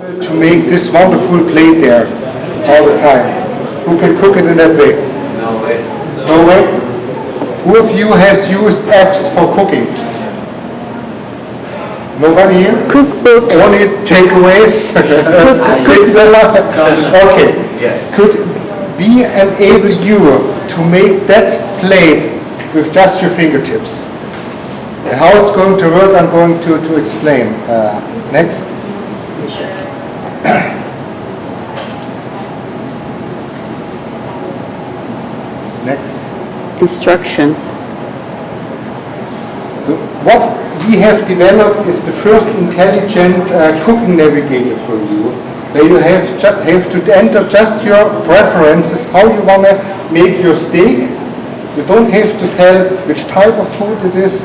to make this wonderful plate there all the time? Who can cook it in that way? No way. No way? Who of you has used apps for cooking? Nobody here? Cookbooks. Only takeaways? Pizza? Okay. Yes. Could we enable you to make that plate with just your fingertips? And how it's going to work, I'm going to explain. Next. Next. Instructions. So what we have developed is the first intelligent cooking navigator for you, where you have to enter just your preferences, how you want to make your steak. You don't have to tell which type of food it is,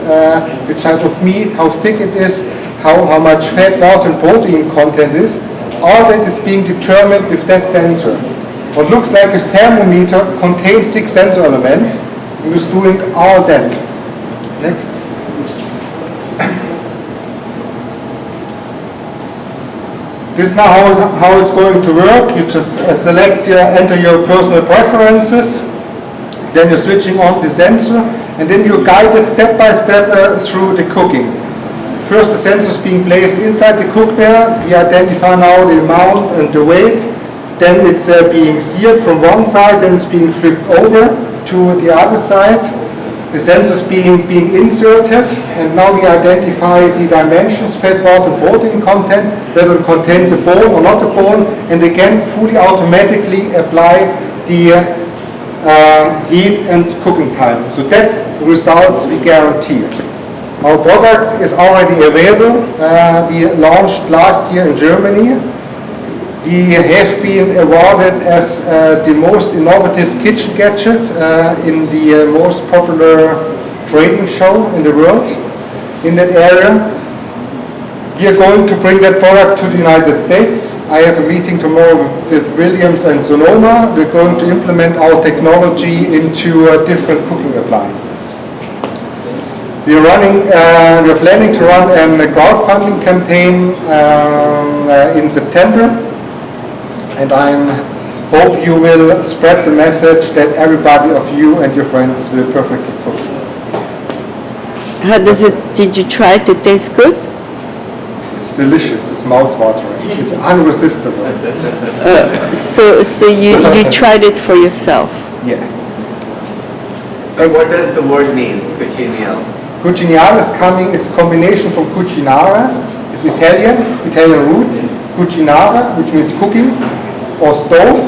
which type of meat, how thick it is, how much fat, water and protein content is. All that is being determined with that sensor. What looks like a thermometer contains 6 sensor elements and is doing all that. Next. This is now how it's going to work. You just enter your personal preferences, then you're switching on the sensor, and then you're guided step by step through the cooking. First, the sensor is being placed inside the cookware. We identify now the amount and the weight. Then it's being seared from one side, then it's being flipped over to the other side. The sensor is being inserted, and now we identify the dimensions, fat, water, and protein content, whether it contains a bone or not a bone, and again fully automatically apply the heat and cooking time. So that results we guarantee. Our product is already available. We launched last year in Germany. We have been awarded as the most innovative kitchen gadget in the most popular trading show in the world in that area. We are going to bring that product to the United States. I have a meeting tomorrow with Williams and Sonoma. We're going to implement our technology into different cooking appliances. We're planning to run a crowdfunding campaign in September. And I hope you will spread the message that everybody of you and your friends will perfectly cook. How does it, did you try it? It tastes good? It's delicious, it's mouth-watering, it's unresistible. So you tried it for yourself? Yeah. So what does the word mean, Cuciniale? Cuciniale is coming, it's a combination from cucinare, it's Italian roots, cucinare, which means cooking, or stove,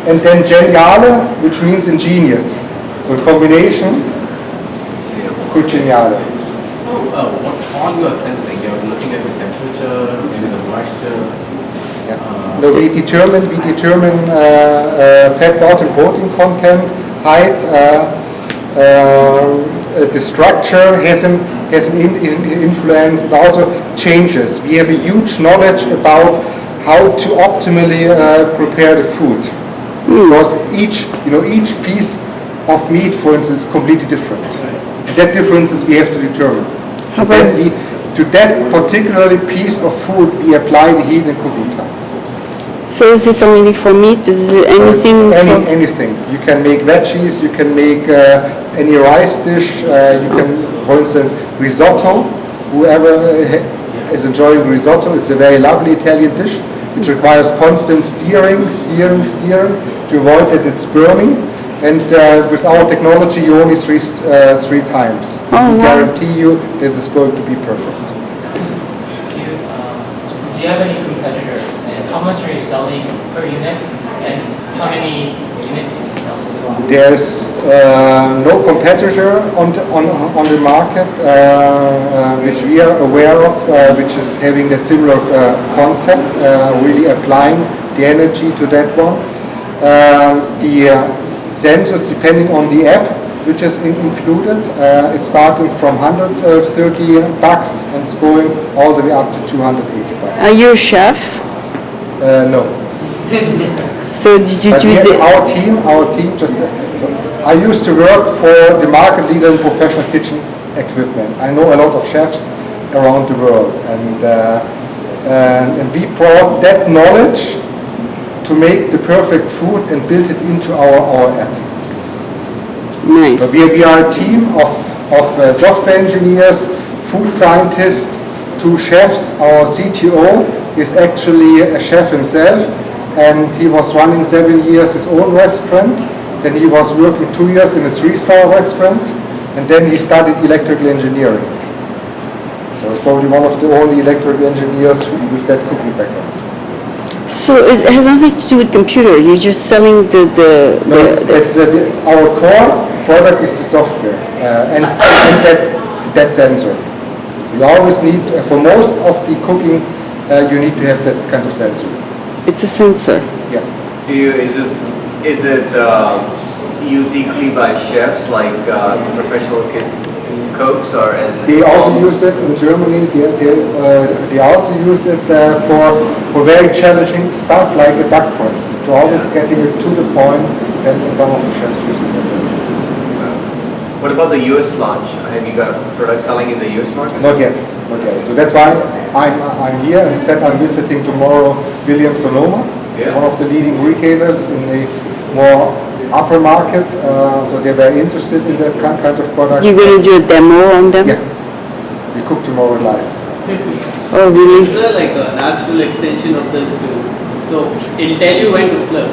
and then geniale, which means ingenious. So a combination, cuciniale. So what all you are sensing? You're looking at the temperature, maybe the moisture. Yeah. No, we determine fat, water, and protein content, height. The structure has an influence. It also changes. We have a huge knowledge about how to optimally prepare the food, because each piece of meat, for instance, is completely different. And that differences we have to determine. And then to that particular piece of food, we apply the heat and cooking time. So is it only for meat? Is it anything? Anything. You can make veggies. You can make any rice dish. You can, for instance, risotto. Whoever is enjoying risotto, it's a very lovely Italian dish. It requires constant steering to avoid that it's burning. And with our technology, you only three times. Oh, we wow. guarantee you that it's going to be perfect. Do you have any competitors? And how much are you selling per unit? And how many units do you sell so far? There's no competitor on the market which we are aware of, which is having that similar concept, really applying the energy to that one. The sensors, depending on the app, which is included, it's starting from $130 and it's going all the way up to $280. Are you a chef? No. So did you But do the... our team just... I used to work for the market leader in professional kitchen equipment. I know a lot of chefs around the world, and And we brought that knowledge to make the perfect food and build it into our app. Nice. So we are a team of software engineers, food scientists, 2 chefs. Our CTO is actually a chef himself, and he was running 7 years his own restaurant. Then he was working 2 years in a 3-star restaurant, and then he studied electrical engineering. So he's probably one of the only electrical engineers with that cooking background. So it has nothing to do with computer. You're just selling No, our core product is the software and that sensor. So you always need, for most of the cooking, you need to have that kind of sensor. It's a sensor. Yeah. Is it used equally by chefs like professional cooks or? They also use it in Germany. They also use it for very challenging stuff like a duck breast. To always getting it to the point, then some of the chefs use it. What about the US launch? Have you got products selling in the US market? Not yet. So that's why I'm here. As I said, I'm visiting tomorrow Williams Sonoma, one of the leading retailers in the more upper market. So they're very interested in that kind of product. You're going to do a demo on them? Yeah. We cook tomorrow live. Oh, really? Is there like a natural extension of this too? So it'll tell you when to flip.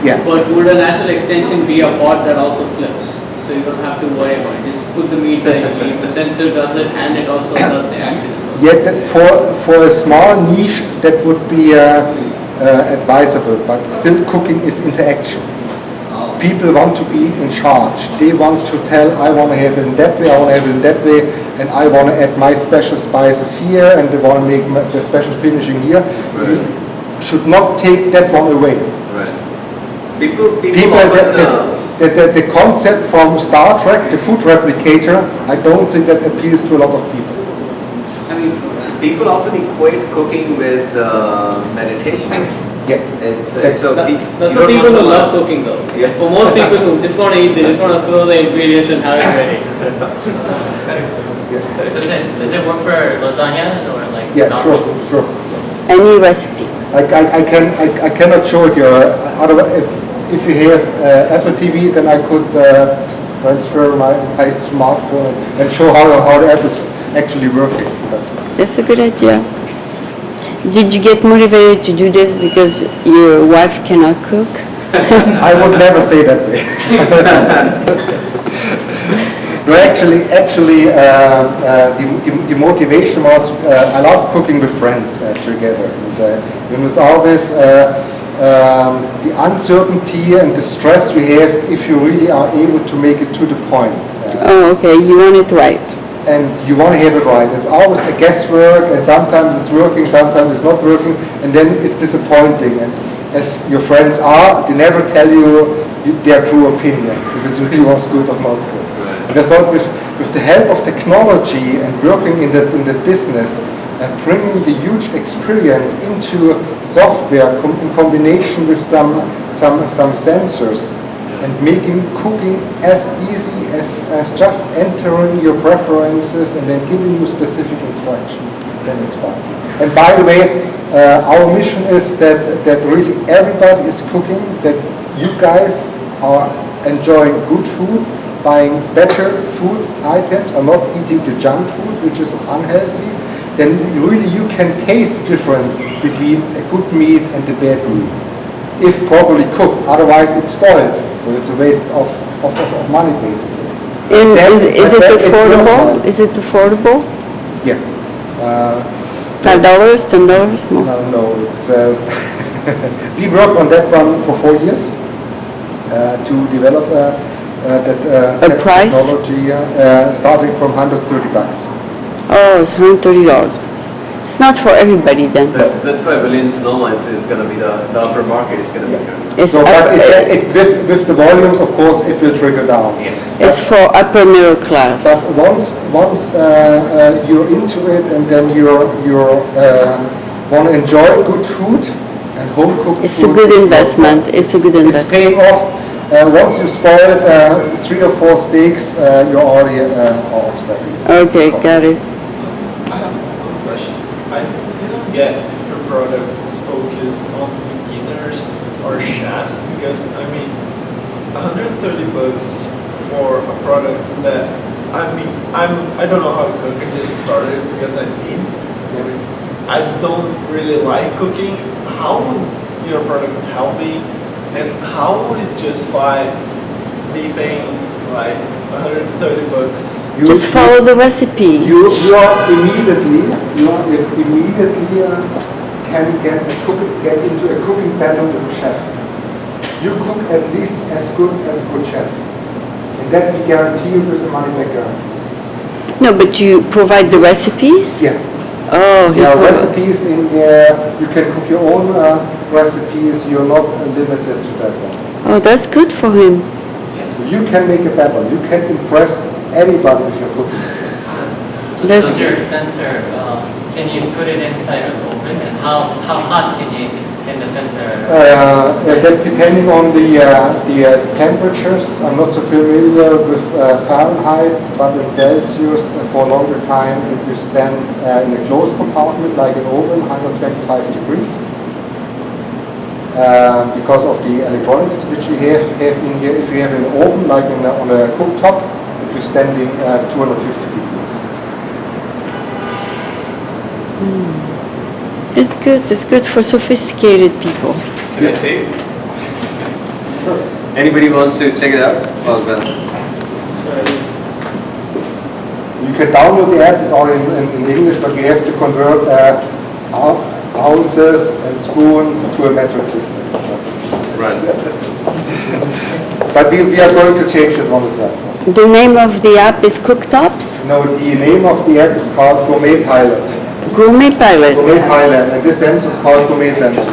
Yeah. But would a natural extension be a pot that also flips? So you don't have to worry about it. Just put the meat there, you leave, the sensor does it, and it also does the action. Yeah, that for a small niche that would be advisable, but still cooking is interaction. People want to be in charge. They want to tell, I want to have it in that way, I want to have it in that way, and I want to add my special spices here, and they want to make the special finishing here. Right. You should not take that one away. Right. People The concept from Star Trek, the food replicator, I don't think that appeals to a lot of people. I mean, people often equate cooking with meditation. Yeah. It's Exactly. so That's you for don't people want who love someone- cooking though. Yeah. For most people who just want to eat, they just want to throw the ingredients and have it ready. Does it work for lasagnas or like Yeah, non-meats? sure. Any recipe. I cannot show it you. Otherwise, if you have Apple TV, then I could transfer my smartphone and show how the app is actually working. But That's a good idea. Did you get motivated to do this because your wife cannot cook? I would never say that way. No, actually, the motivation was I love cooking with friends together, and it's always the uncertainty and the stress we have if you really are able to make it to the point. Oh, okay. You want it right. And you want to have it right. It's always a guesswork, and sometimes it's working, sometimes it's not working, and then it's disappointing. And as your friends are, they never tell you their true opinion, if it really was good or not good. And I thought with the help of technology and working in the business, and bringing the huge experience into software in combination with some sensors, and making cooking as easy as just entering your preferences and then giving you specific instructions, then it's fine. And by the way, our mission is that really everybody is cooking, that you guys are enjoying good food, buying better food items, are not eating the junk food, which is unhealthy, then really you can taste the difference between a good meat and a bad meat, if properly cooked. Otherwise it's spoiled, so it's a waste of money basically. And is it it's affordable? worthwhile. Is it affordable? Yeah. $5, $10 more? No, it's we worked on that one for 4 years to develop that price? technology, starting from $130. Oh, it's $130. It's not for everybody then. That's why Williams Sonoma is going to be the upper market. Is going to be good. It's, So, but upper, with the volumes, of course, it will trickle down. Yes. it's for upper middle class. But once you're into it, and then you want to enjoy good food and home cooked It's a food, good it's investment. worthwhile. It's a good It's investment. paying off. Once you spoil 3 or 4 steaks, you're already offsetting. Okay, got it. I have a question. I didn't get if your product is focused on beginners or chefs? Because I mean, 130 bucks for a product that I don't know how to cook. I just started because I need. I don't really like cooking. How would your product help me? And how would it justify me paying like 130 bucks? Just follow the recipe. You immediately can get into a cooking battle with a chef. You cook at least as good as a good chef, and that we guarantee you with a money back guarantee. No, but you provide the recipes? Yeah. Oh, There are recipes in there. You can cook your own recipes. You're not limited to that one. Oh, that's good for him. You can make a battle. You can impress anybody with your cooking skills. So That's does your sensor, can you put it inside of the oven, and how hot can the sensor? That's depending on the temperatures. I'm not so familiar with Fahrenheit, but in Celsius for a longer time it withstands in a closed compartment like an oven, 125 degrees. Because of the electronics which we have in here. If you have an oven like on a cooktop, it withstanding 250 degrees. It's good. It's good for sophisticated people. Can I see? Anybody wants to check it out? Well done. You can download the app. It's all in English, but you have to convert ounces and spoons to a metric system. So. Right. But we are going to change that one as well. So. The name of the app is Cooktops? No, the name of the app is called Gourmet Pilot. Gourmet Pilot. Gourmet Pilot, and this sensor is called Gourmet Sensor.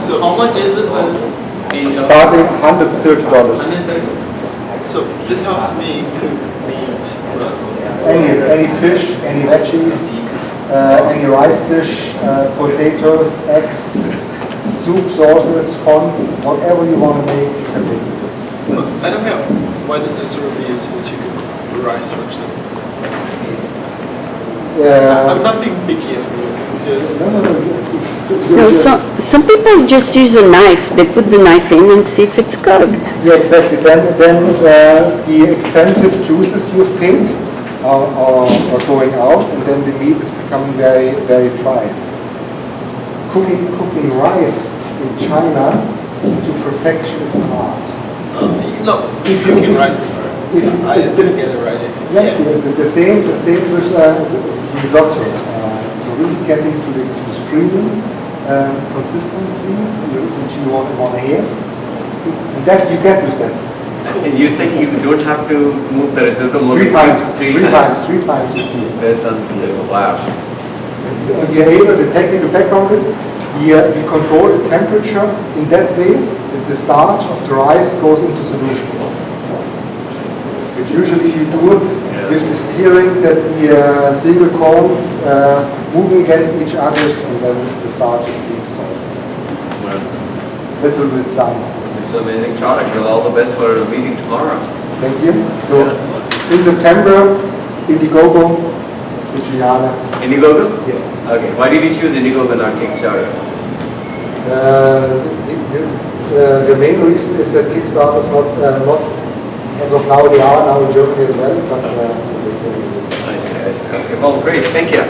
So how much is it? Starting $130. So this helps me cook meat. Any fish, any veggies, any rice dish, potatoes, eggs, soup, sauces, fonts, whatever you want to make, you can make it. I don't know why the sensor would be useful to cook rice, for example. I'm not being picky on you. It's just. No, some people just use a knife. They put the knife in and see if it's cooked. Yeah, exactly. Then the expensive juices you've paid are going out, and then the meat is becoming very, very dry. Cooking rice in China to perfection is hard. No, cooking rice is hard. I didn't get it right. Yes, the same with risotto. To really get into the streaming consistencies which you want to have, and that you get with that. And you say you don't have to move the risotto more Three than times. three times. You see it. That's unbelievable. Wow. And we are able, the technical background is, we control the temperature in that way that the starch of the rice goes into solution. Which usually you do with the steering that the single cones moving against each other, and then the starch is being dissolved. Well, That's a little bit science. it's an amazing product. Well, all the best for the meeting tomorrow. Thank you. So in September, Indiegogo, Cuciniale. Indiegogo? Yeah. Okay. Why did you choose Indiegogo and not Kickstarter? The main reason is that Kickstarter is not as of now. They are now in Germany as well, but I see. Okay. Well, great. Thank you.